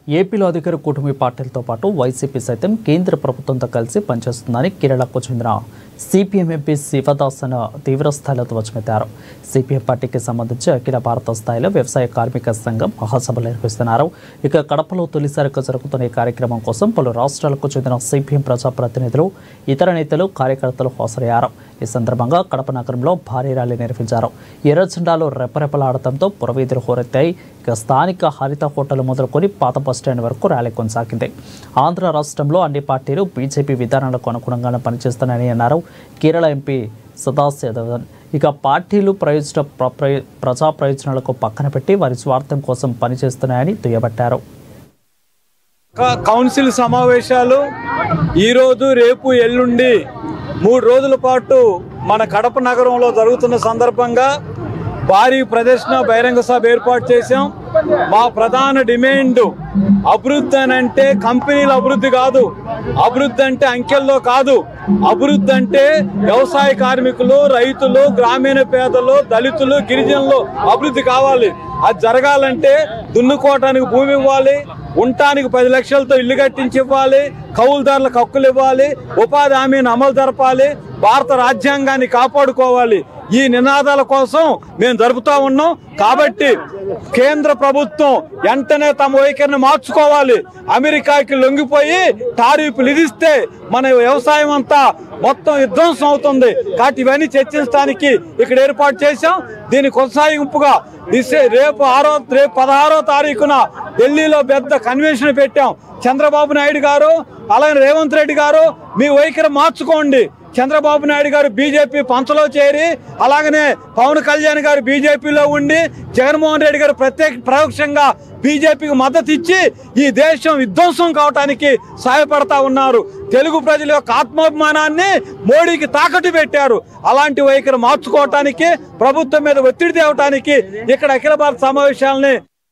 ఏపీలో అధికార కూటమి పార్టీలతో పాటు వైసీపీ సైతం కేంద్ర ప్రభుత్వంతో కలిసి పనిచేస్తుందని కేరళకు చెందిన సిపిఎం ఎంపీ శివదాసన్ తీవ్రస్థాయిలో ధ్వజమెత్తారు. సిపిఎం పార్టీకి సంబంధించి అఖిల భారత స్థాయిలో వ్యవసాయ కార్మిక సంఘం మహాసభలు నిర్వహిస్తున్నారు. ఇక కడపలో తొలిసారిగా జరుగుతున్న ఈ కార్యక్రమం కోసం పలు రాష్ట్రాలకు చెందిన సిపిఎం ప్రజాప్రతినిధులు, ఇతర నేతలు, కార్యకర్తలు హాజరయ్యారు. ఈ సందర్భంగా కడప నగరంలో భారీ ర్యాలీ నిర్వహించారు. ఎర్ర జెండాలు రెపరెపలాడటంతో పురవీధులు హోరెత్తాయి. ఇక స్థానిక హరిత హోటల్ మొదలుకొని పాత బస్టాండ్ వరకు ర్యాలీ కొనసాగింది. ఆంధ్ర రాష్ట్రంలో అన్ని పార్టీలు బీజేపీ విధానాలకు అనుగుణంగానే పనిచేస్తున్నాయని అన్నారు కేరళ ఎంపీ సదాశివన్. ఇక పార్టీలు ప్రజా ప్రయోజనాలకు పక్కన పెట్టి వారి స్వార్థం కోసం పనిచేస్తున్నాయని దుయ్యబట్టారు. కౌన్సిల్ సమావేశాలు ఈరోజు, రేపు, ఎల్లుండి 3 రోజుల పాటు మన కడప నగరంలో జరుగుతున్న సందర్భంగా భారీ ప్రదర్శన, బహిరంగ సభ ఏర్పాటు చేశాం. మా ప్రధాన డిమాండ్ అభివృద్ధి అని అంటే కంపెనీల అభివృద్ధి కాదు, అభివృద్ధి అంటే అంకెల్లో కాదు, అభివృద్ధి అంటే వ్యవసాయ కార్మికులు, రైతులు, గ్రామీణ పేదలు, దళితులు, గిరిజనులు అభివృద్ధి కావాలి. అది జరగాలంటే దున్నుకోవటానికి భూమి ఇవ్వాలి, ఉండటానికి 10 లక్షలతో ఇల్లు కట్టించి ఇవ్వాలి, కౌలుదారులకు హక్కులు ఇవ్వాలి, ఉపాధి హామీని అమలు జరపాలి, భారత రాజ్యాంగాన్ని కాపాడుకోవాలి. ఈ నినాదాల కోసం మేము జరుపుతా ఉన్నాం. కాబట్టి కేంద్ర ప్రభుత్వం వెంటనే తమ వైఖరిని మార్చుకోవాలి. అమెరికాకి లొంగిపోయి టారిఫ్లు విధిస్తే మన వ్యవసాయం అంతా మొత్తం విధ్వంసం అవుతుంది. కాబట్టి ఇవన్నీ చర్చించడానికి ఇక్కడ ఏర్పాటు చేశాం. దీని కొనసాగింపుగా రేపు 16వ తారీఖున ఢిల్లీలో పెద్ద కన్వెన్షన్ పెట్టాం. చంద్రబాబు నాయుడు గారు, అలాగే రేవంత్ రెడ్డి గారు, మీ వైఖరి మార్చుకోండి. చంద్రబాబు నాయుడు గారు బీజేపీ పంచలో చేరి, అలాగనే పవన్ కళ్యాణ్ గారు బీజేపీలో ఉండి, జగన్మోహన్ రెడ్డి గారు పరోక్షంగా బీజేపీకి మద్దతు ఇచ్చి ఈ దేశం విధ్వంసం కావటానికి సహాయపడతా ఉన్నారు. తెలుగు ప్రజల యొక్క ఆత్మాభిమానాన్ని మోడీకి తాకట్టు పెట్టారు. అలాంటి వైఖరి మార్చుకోవటానికి, ప్రభుత్వం మీద ఒత్తిడి తేవటానికి ఇక్కడ అఖిల భారత సమావేశాలని